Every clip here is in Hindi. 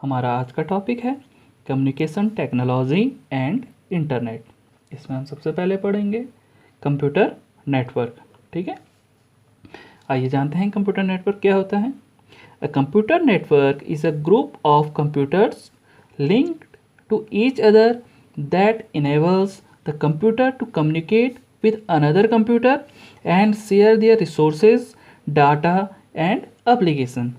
हमारा आज का टॉपिक है कम्युनिकेशन टेक्नोलॉजी एंड इंटरनेट। इसमें हम सबसे पहले पढ़ेंगे कंप्यूटर नेटवर्क। ठीक है, आइए जानते हैं कंप्यूटर नेटवर्क क्या होता है। A computer network is a group of computers linked to each other that enables the computer to communicate with another computer and share their resources, data and application।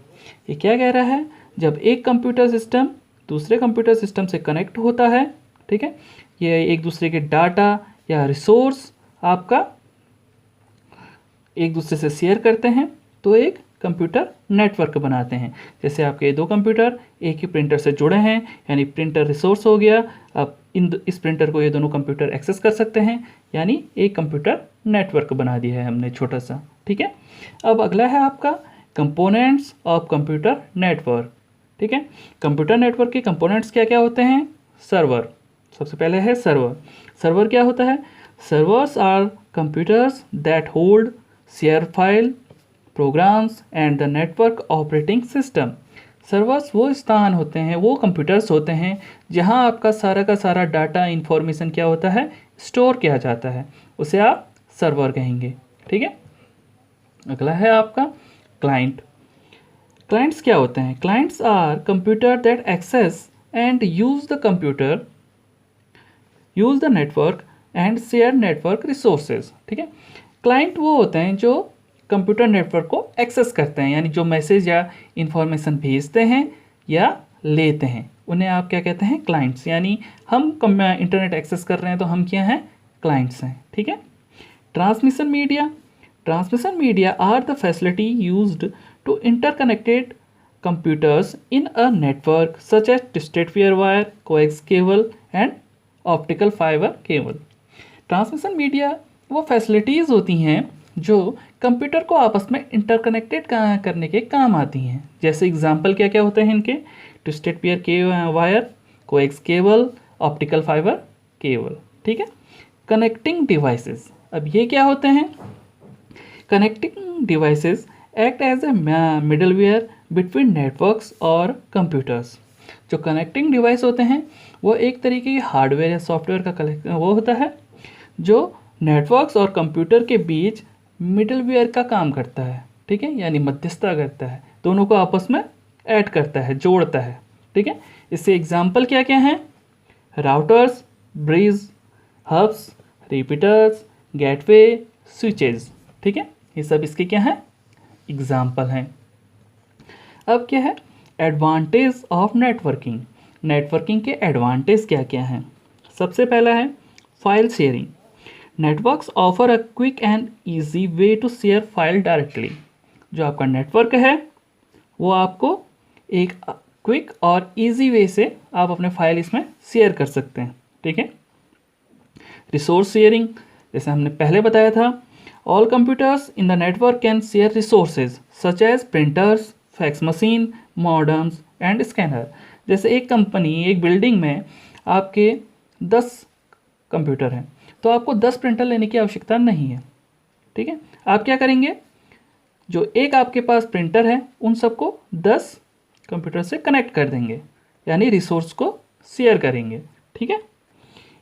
ये क्या कह रहा है, जब एक कंप्यूटर सिस्टम दूसरे कंप्यूटर सिस्टम से कनेक्ट होता है, ठीक है, ये एक दूसरे के डाटा या रिसोर्स आपका एक दूसरे से शेयर करते हैं तो एक कंप्यूटर नेटवर्क बनाते हैं। जैसे आपके दो कंप्यूटर एक ही प्रिंटर से जुड़े हैं, यानी प्रिंटर रिसोर्स हो गया। अब इस प्रिंटर को ये दोनों कंप्यूटर एक्सेस कर सकते हैं, यानी एक कंप्यूटर नेटवर्क बना दिया है हमने छोटा सा। ठीक है, अब अगला है आपका कंपोनेंट्स ऑफ कंप्यूटर नेटवर्क। ठीक है, कंप्यूटर नेटवर्क के कंपोनेंट्स क्या क्या होते हैं। सर्वर, सबसे पहले है सर्वर। सर्वर क्या होता है, servers are computers that hold share file programs and the network operating system. Servers वो स्थान होते हैं, वो कंप्यूटर्स होते हैं जहां आपका सारा का सारा डाटा इंफॉर्मेशन क्या होता है, स्टोर किया जाता है, उसे आप सर्वर कहेंगे। ठीक है, अगला है आपका क्लाइंट। क्लाइंट्स क्या होते हैं, clients are computer that access and use the network and share network resources. ठीक है, क्लाइंट वो होते हैं जो कंप्यूटर नेटवर्क को एक्सेस करते हैं, यानी जो मैसेज या इंफॉर्मेशन भेजते हैं या लेते हैं, उन्हें आप क्या कहते हैं, क्लाइंट्स। यानी हम इंटरनेट एक्सेस कर रहे हैं तो हम क्या हैं, क्लाइंट्स हैं। ठीक है, transmission media are the facility used to interconnected computers in a network such as twisted pair wire, coax cable and optical fiber cable। Transmission media वो फैसिलिटीज़ होती हैं जो कंप्यूटर को आपस में इंटरकनेक्टेड करने के काम आती हैं। जैसे एग्जांपल क्या क्या होते हैं इनके, ट्विस्टेड पेयर के wire, coax cable, optical fibre cable. ठीक है, कनेक्टिंग डिवाइसेस, अब ये क्या होते हैं, connecting devices act as a middleware between networks और कंप्यूटर्स। जो कनेक्टिंग डिवाइस होते हैं वो एक तरीके की हार्डवेयर या सॉफ्टवेयर का वो होता है जो नेटवर्क्स और कंप्यूटर के बीच मिडलवेयर का काम करता है। ठीक है, यानी मध्यस्थता करता है, दोनों को आपस में ऐड करता है, जोड़ता है। ठीक है, इससे एग्जांपल क्या क्या हैं, routers, bridge, hubs, repeaters, gateway, switches. ठीक है, ये सब इसके क्या हैं, एग्जाम्पल हैं। अब क्या है, एडवांटेज ऑफ नेटवर्किंग। नेटवर्किंग के एडवांटेज क्या क्या हैं। सबसे पहला है file sharing. Networks offer a quick and easy way to share file directly. जो आपका नेटवर्क है वो आपको एक क्विक और इजी वे से आप अपने फाइल इसमें शेयर कर सकते हैं। ठीक है, रिसोर्स शेयरिंग, जैसे हमने पहले बताया था, all computers in the network can share resources such as printers, fax machine, modems and scanner. जैसे एक बिल्डिंग में आपके 10 कंप्यूटर हैं तो आपको 10 प्रिंटर लेने की आवश्यकता नहीं है। ठीक है, आप क्या करेंगे, जो एक आपके पास प्रिंटर है उन सबको 10 कंप्यूटर से कनेक्ट कर देंगे, यानी रिसोर्स को शेयर करेंगे। ठीक है,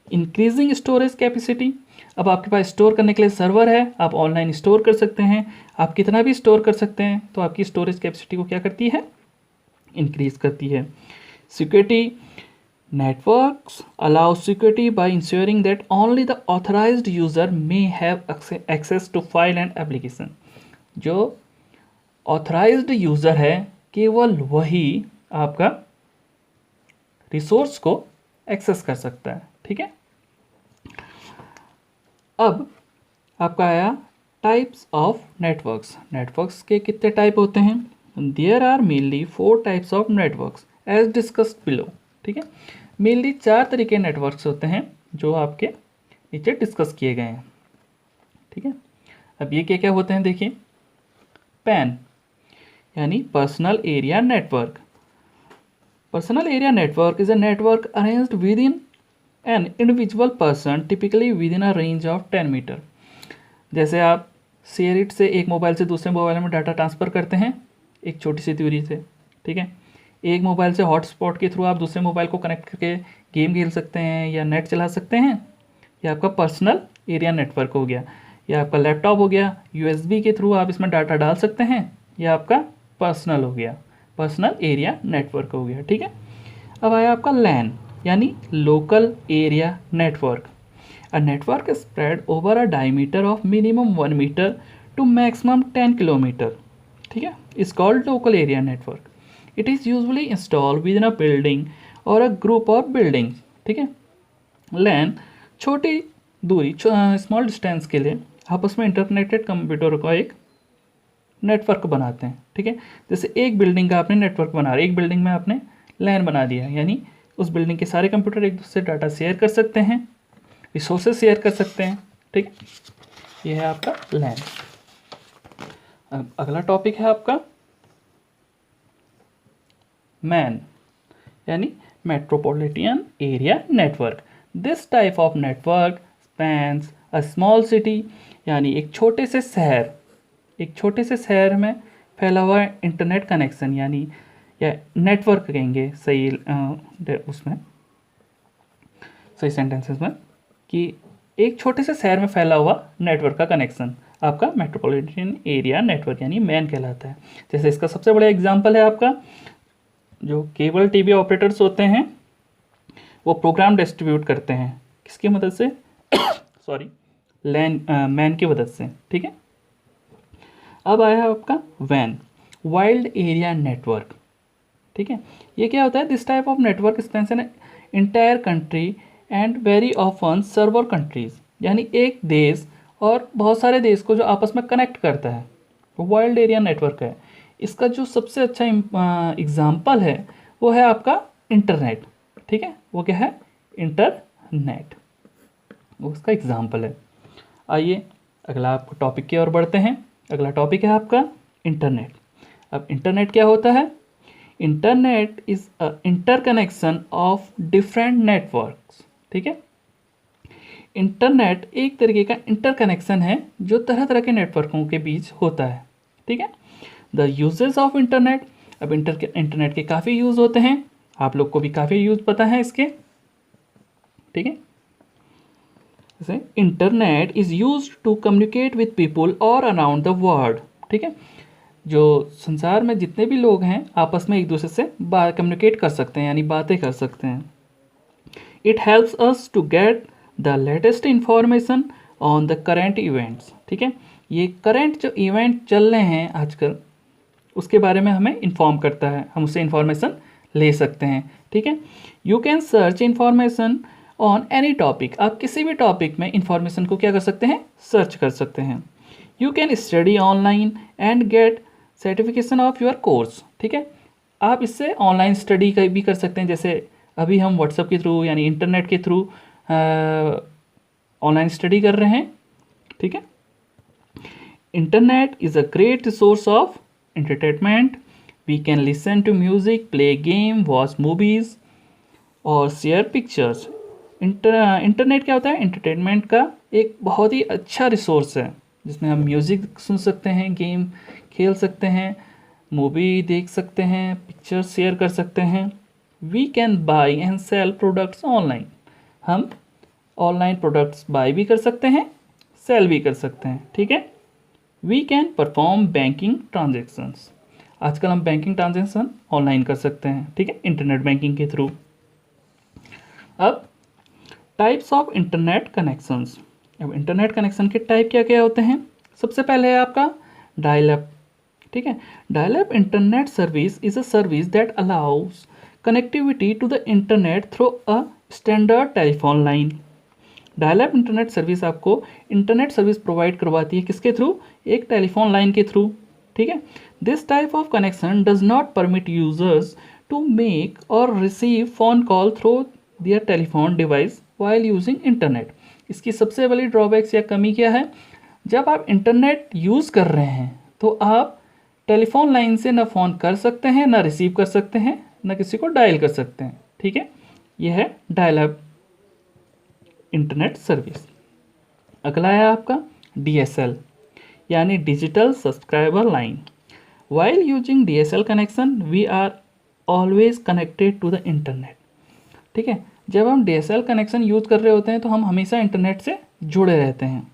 इंक्रीजिंग स्टोरेज कैपेसिटी। अब आपके पास स्टोर करने के लिए सर्वर है, आप ऑनलाइन स्टोर कर सकते हैं, आप कितना भी स्टोर कर सकते हैं, तो आपकी स्टोरेज कैपेसिटी को क्या करती है, इंक्रीज करती है। Security, networks allow security by ensuring that only the authorised user may have access to file and application. जो ऑथराइज्ड यूजर है केवल वही आपका रिसोर्स को एक्सेस कर सकता है। ठीक है, अब आपका आया टाइप्स ऑफ नेटवर्क्स। नेटवर्क्स के कितने टाइप होते हैं, there are mainly 4 types of networks as discussed below. ठीक है, मेनली 4 तरीके नेटवर्क्स होते हैं जो आपके नीचे डिस्कस किए गए हैं। ठीक है, अब ये क्या क्या होते हैं देखिए, पैन यानी personal area network. Personal area network is a network arranged within an individual person typically within a range of 10 metre. जैसे आप शेयर इट से एक मोबाइल से दूसरे मोबाइल में डाटा ट्रांसफ़र करते हैं एक छोटी सी दूरी से। ठीक है, एक मोबाइल से हॉटस्पॉट के थ्रू आप दूसरे मोबाइल को कनेक्ट करके गेम खेल सकते हैं या नेट चला सकते हैं। ये आपका पर्सनल एरिया नेटवर्क हो गया। या आपका लैपटॉप हो गया, यूएसबी के थ्रू आप इसमें डाटा डाल सकते हैं। यह आपका पर्सनल हो गया, पर्सनल एरिया नेटवर्क हो गया। ठीक है, अब आया आपका लैन यानी local area network. A network spread over a diameter of minimum 1 metre to maximum 10 kilometre. ठीक है, is called local area network. It is usually installed within a building और अ ग्रुप ऑफ बिल्डिंग्स। ठीक है, लैन छोटी दूरी स्मॉल डिस्टेंस के लिए आपस में इंटरकनेक्टेड कंप्यूटर का एक नेटवर्क बनाते हैं। ठीक है, जैसे एक बिल्डिंग का आपने नेटवर्क बना, एक बिल्डिंग में आपने लैन बना दिया, यानी उस बिल्डिंग के सारे कंप्यूटर एक दूसरे से डाटा शेयर कर सकते हैं, रिसोर्सेज शेयर कर सकते हैं। ठीक है, यह है आपका लैन। अब अगला टॉपिक है आपका मैन यानी metropolitan area network. This type of network spans a small city यानी एक छोटे से शहर में फैला हुआ इंटरनेट कनेक्शन, यानी या नेटवर्क कहेंगे सही उसमें सही सेंटेंसेस में, कि एक छोटे से शहर में फैला हुआ नेटवर्क का कनेक्शन आपका मेट्रोपॉलिटन एरिया नेटवर्क यानी मैन कहलाता है। जैसे इसका सबसे बड़ा एग्जांपल है आपका जो केबल टीवी ऑपरेटर्स होते हैं, वो प्रोग्राम डिस्ट्रीब्यूट करते हैं किसकी मदद से सॉरी लैन मैन की मदद से। ठीक है, अब आया आपका वैन वाइल्ड एरिया नेटवर्क। ठीक है, ये क्या होता है? This type of network Spence an entire country and very often server countries, यानी एक देश और बहुत सारे देश को जो आपस में कनेक्ट करता है, वो वाइल्ड एरिया नेटवर्क है। इसका जो सबसे अच्छा एग्जाम्पल है वो है आपका इंटरनेट। ठीक है, वो क्या है? इंटरनेट, वो उसका एग्जाम्पल है। आइए अगला आपको टॉपिक की ओर बढ़ते हैं। अगला टॉपिक है आपका इंटरनेट। अब इंटरनेट क्या होता है? Internet is a interconnection of different networks. ठीक है, इंटरनेट एक तरीके का इंटरकनेक्शन है जो तरह तरह के नेटवर्कों के बीच होता है। ठीक है, द यूजेस ऑफ इंटरनेट। अब इंटरनेट के काफ़ी यूज़ होते हैं, आप लोग को भी काफ़ी यूज़ पता है इसके। ठीक है, जैसे internet is use to communicate with people और अराउंड द वर्ल्ड। ठीक है, जो संसार में जितने भी लोग हैं आपस में एक दूसरे से कम्युनिकेट कर सकते हैं, यानी बातें कर सकते हैं। It helps us to get the latest information on the current events. ठीक है, ये करेंट जो इवेंट चल रहे हैं आजकल उसके बारे में हमें इन्फॉर्म करता है, हम उससे इन्फॉर्मेशन ले सकते हैं। ठीक है, you can search information on any topic. आप किसी भी टॉपिक में इंफॉर्मेशन को क्या कर सकते हैं? सर्च कर सकते हैं। You can study online and get certification of your course. ठीक है, आप इससे ऑनलाइन स्टडी भी कर सकते हैं, जैसे अभी हम व्हाट्सएप के थ्रू यानी इंटरनेट के थ्रू ऑनलाइन स्टडी कर रहे हैं। ठीक है, internet is a great source of entertainment. We can listen to music, play game, watch movies और शेयर पिक्चर्स। इंटरनेट क्या होता है? एंटरटेनमेंट का एक बहुत ही अच्छा रिसोर्स है, जिसमें हम म्यूज़िक सुन सकते हैं, गेम खेल सकते हैं, मूवी देख सकते हैं, पिक्चर्स शेयर कर सकते हैं। We can buy and sell products online. हम ऑनलाइन प्रोडक्ट्स बाई भी कर सकते हैं, सेल भी कर सकते हैं। ठीक है, we can perform banking transactions. आजकल हम बैंकिंग ट्रांजेक्शन ऑनलाइन कर सकते हैं। ठीक है, इंटरनेट बैंकिंग के थ्रू। अब टाइप्स ऑफ इंटरनेट कनेक्शंस। अब इंटरनेट कनेक्शन के टाइप क्या क्या होते हैं? सबसे पहले है आपका डायल अप। ठीक है, dial up internet service is a service that allows connectivity to the internet through a standard telephone line. Dial up internet service आपको इंटरनेट सर्विस प्रोवाइड करवाती है किसके थ्रू? एक टेलीफोन लाइन के थ्रू। ठीक है, this type of connection does not permit users to make और receive phone call through their telephone device while using internet. इसकी सबसे बड़ी ड्रॉबैक्स या कमी क्या है? जब आप इंटरनेट यूज़ कर रहे हैं तो आप टेलीफोन लाइन से ना फ़ोन कर सकते हैं, ना रिसीव कर सकते हैं, ना किसी को डायल कर सकते हैं। ठीक है, यह है डायल अप इंटरनेट सर्विस। अगला है आपका DSL यानी digital subscriber line. While using DSL connection we are always connected to the internet. ठीक है, जब हम DSL कनेक्शन यूज़ कर रहे होते हैं तो हम हमेशा इंटरनेट से जुड़े रहते हैं।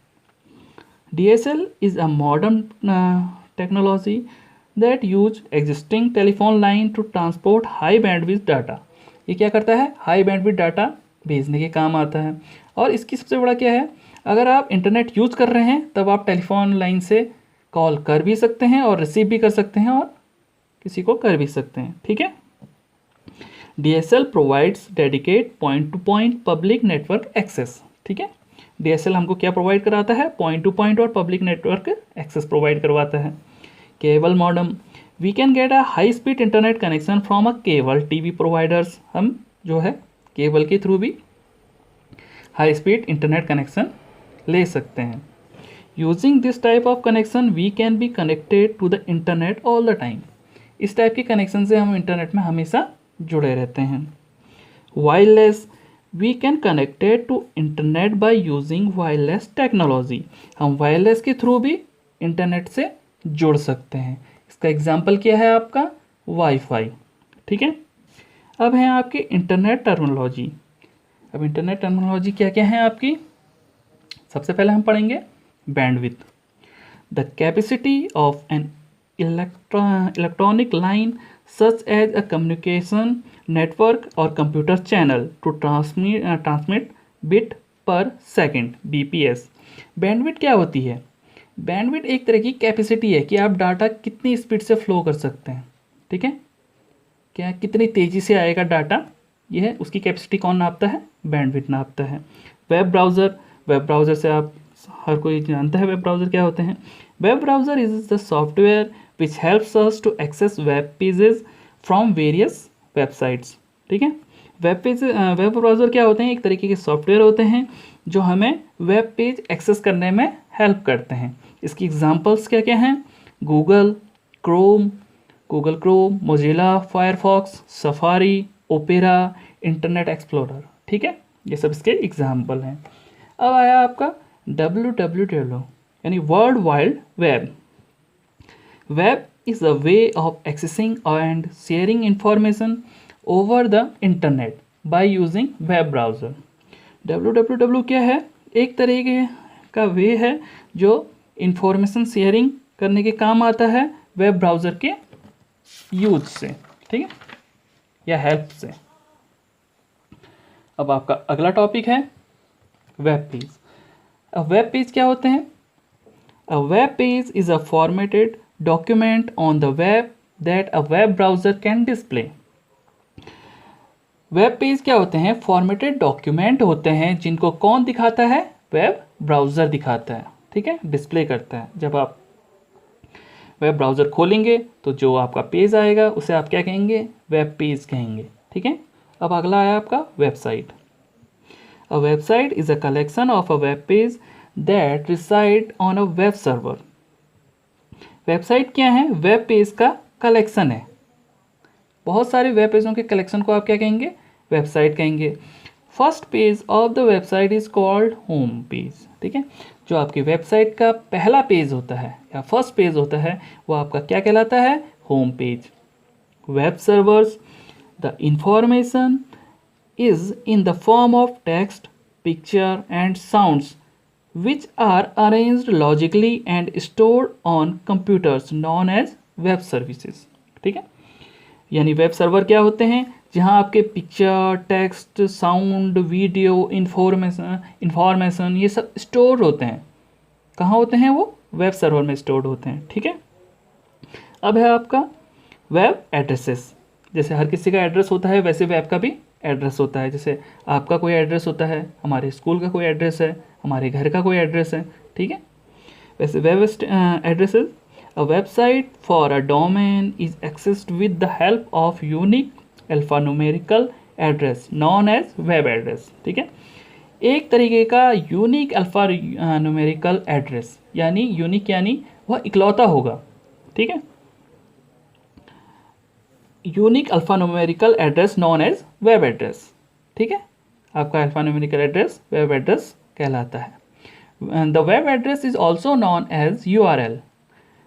DSL is a modern technology that use existing telephone line to transport high bandwidth data. ये क्या करता है? हाई बैंडविड्थ डाटा भेजने के काम आता है। और इसकी सबसे बड़ा क्या है, अगर आप इंटरनेट यूज़ कर रहे हैं तब आप टेलीफोन लाइन से कॉल कर भी सकते हैं और रिसीव भी कर सकते हैं और किसी को कर भी सकते हैं। ठीक है, DSL provides dedicate point to point public network access. ठीक है, DSL हमको क्या प्रोवाइड कराता है? पॉइंट टू पॉइंट और पब्लिक नेटवर्क एक्सेस प्रोवाइड करवाता है। Cable modem, we can get a high speed internet connection from a cable TV providers. हम जो है केबल के थ्रू भी हाई स्पीड इंटरनेट कनेक्शन ले सकते हैं। Using this type of connection we can be connected to the internet all the time. इस टाइप के कनेक्शन से हम इंटरनेट में हमेशा जुड़े रहते हैं। Wireless, we can connected to internet by using wireless technology. हम वायरलेस के थ्रू भी इंटरनेट से जुड़ सकते हैं। इसका एग्जाम्पल क्या है आपका? वाईफाई। ठीक है, अब है आपकी इंटरनेट टर्मिनोलॉजी। अब इंटरनेट टर्मिनोलॉजी क्या क्या है आपकी? सबसे पहले हम पढ़ेंगे bandwidth, the capacity of an electronic line such as a communication network or computer channel to transmit bit per second BPS। Bandwidth क्या होती है? बैंडविड्थ एक तरह की कैपेसिटी है कि आप डाटा कितनी स्पीड से फ्लो कर सकते हैं। ठीक है, क्या कितनी तेज़ी से आएगा डाटा, यह है उसकी कैपेसिटी। कौन नापता है? बैंडविड्थ नापता है। वेब ब्राउज़र, वेब ब्राउज़र से आप हर कोई जानता है वेब ब्राउज़र क्या होते हैं। Web browser is the software which helps us to access web pages from various websites। ठीक है, वेब ब्राउज़र क्या होते हैं? एक तरीके के सॉफ्टवेयर होते हैं जो हमें वेब पेज एक्सेस करने में हेल्प करते हैं। इसकी एग्जांपल्स क्या क्या हैं? Google Chrome, Mozilla Firefox, safari, opera, internet explorer. ठीक है, ये सब इसके एग्जाम्पल हैं। अब आया आपका WWW यानी world wide web. Web is a way of accessing and sharing information over the internet by using web browser। www क्या है? एक तरीके का वे है जो इंफॉर्मेशन शेयरिंग करने के काम आता है वेब ब्राउज़र के यूज से। ठीक है, या हेल्प से। अब आपका अगला टॉपिक है वेब पेज। अब वेब पेज क्या होते हैं? A web page is a formatted document on the web that a web browser can display। Web page क्या होते हैं? फॉर्मेटेड डॉक्यूमेंट होते हैं जिनको कौन दिखाता है? वेब ब्राउज़र दिखाता है। ठीक है, डिस्प्ले करता है। जब आप वेब ब्राउज़र खोलेंगे तो जो आपका पेज आएगा उसे आप क्या कहेंगे? वेब पेज कहेंगे। ठीक है, अब अगला आया आपका website. A website is a collection of a web page that reside on a web server. Website क्या है? वेब पेज का कलेक्शन है। बहुत सारे वेब पेजों के कलेक्शन को आप क्या कहेंगे? वेबसाइट कहेंगे। First page of the website is called home page. ठीक है, जो आपकी वेबसाइट का पहला पेज होता है या फर्स्ट पेज होता है वो आपका क्या कहलाता है? Home page. Web servers, the information is in the form of text, picture and sounds which are arranged logically and stored on computers known as web services। ठीक है, यानी वेब सर्वर क्या होते हैं? जहां आपके picture, text, sound, video, information ये सब स्टोर होते हैं। कहाँ होते हैं वो? वेब सर्वर में स्टोर होते हैं। ठीक है, अब है आपका वेब एड्रेसेस। जैसे हर किसी का एड्रेस होता है वैसे वेब का भी एड्रेस होता है। जैसे आपका कोई एड्रेस होता है, हमारे स्कूल का कोई एड्रेस है, हमारे घर का कोई एड्रेस है। ठीक है, वैसे web addresses, a website for a domain is accessed with the help of unique alphanumerical address known as web address. ठीक है, एक तरीके का यूनिक अल्फा न्यूमेरिकल एड्रेस, यानी यूनिक यानी वह इकलौता होगा। ठीक है, unique alphanumerical address known as web address. ठीक है, आपका अल्फान्यूमेरिकल एड्रेस वेब एड्रेस कहलाता है। The web address is also known as URL।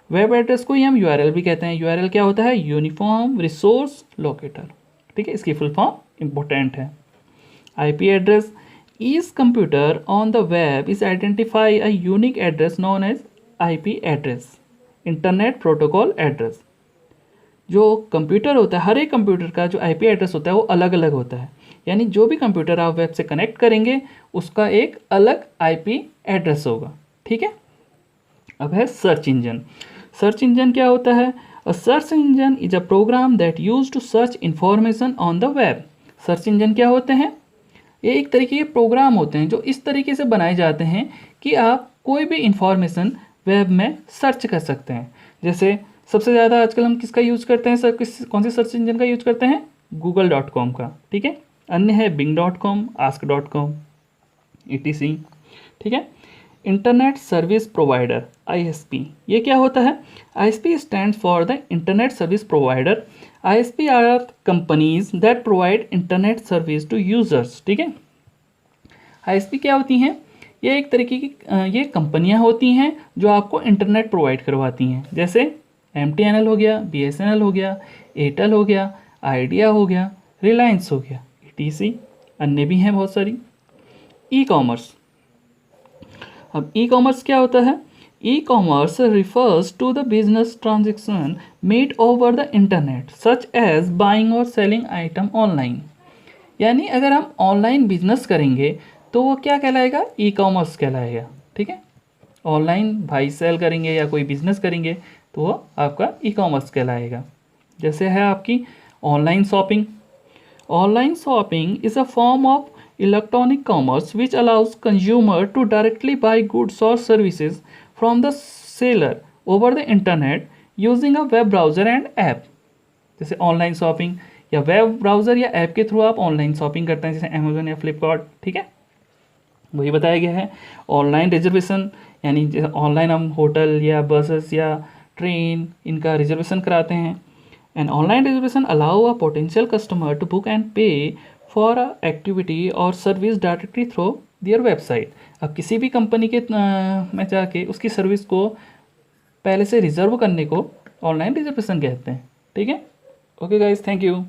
Web address को ही हम यूआरएल भी कहते हैं। यूआरएल क्या होता है? यूनिफॉर्म रिसोर्स लोकेटर, ठीक है, इसकी फुल फॉर्म इंपॉर्टेंट है। IP address is computer on the web is identify a unique address known as IP address, internet protocol address. जो कंप्यूटर होता है, हर एक कंप्यूटर का जो आईपी एड्रेस होता है वो अलग अलग होता है, यानी जो भी कंप्यूटर आप वेब से कनेक्ट करेंगे उसका एक अलग आईपी एड्रेस होगा, ठीक है। अब है सर्च इंजन। सर्च इंजन क्या होता है? A search engine is a program that use to search information on the web. Search engine क्या होते हैं? ये एक तरीके के प्रोग्राम होते हैं जो इस तरीके से बनाए जाते हैं कि आप कोई भी इंफॉर्मेशन वेब में सर्च कर सकते हैं। जैसे सबसे ज़्यादा आजकल हम किसका यूज़ करते हैं सर? कौन से सर्च इंजन का यूज़ करते हैं? google.com का, ठीक है। अन्य है bing.com, ask.com, etc, ठीक है। इंटरनेट सर्विस प्रोवाइडर, आईएसपी, ये क्या होता है? ISP stands for the internet service provider. ISP are companies that provide internet service to users, ठीक है। आईएसपी क्या होती हैं? ये एक तरीके की ये कंपनियां होती हैं जो आपको इंटरनेट प्रोवाइड करवाती हैं। जैसे एमटीएनएल हो गया, बीएसएनएल हो गया, एयरटेल हो गया, आइडिया हो गया, रिलायंस हो गया, ईटीसी, अन्य भी हैं बहुत सारी। E commerce. अब ई कॉमर्स क्या होता है? E commerce refers to the business transaction made over the internet such as buying और सेलिंग आइटम ऑनलाइन। यानी अगर हम ऑनलाइन बिजनेस करेंगे तो वो क्या कहलाएगा? ई कॉमर्स कहलाएगा, ठीक है। ऑनलाइन भाई सेल करेंगे या कोई बिजनेस करेंगे तो वो आपका ई कॉमर्स कहलाएगा। जैसे है आपकी online shopping. Online shopping is a form of electronic commerce which allows consumer to directly buy goods or services from the seller over the internet using a web browser and app। जैसे ऑनलाइन शॉपिंग या वेब ब्राउज़र या ऐप के थ्रू आप ऑनलाइन शॉपिंग करते हैं, जैसे अमेजोन या फ्लिपकार्ट, ठीक है। वही बताया गया है। ऑनलाइन रिजर्वेशन, यानी ऑनलाइन हम होटल या बसेस या ट्रेन इनका रिजर्वेशन कराते हैं। And online reservation allow a potential customer to book and pay for a activity or service directly through their website. अब किसी भी कंपनी के में जाके उसकी सर्विस को पहले से रिजर्व करने को ऑनलाइन रिजर्वेशन कहते हैं, ठीक है। Okay guys, thank you.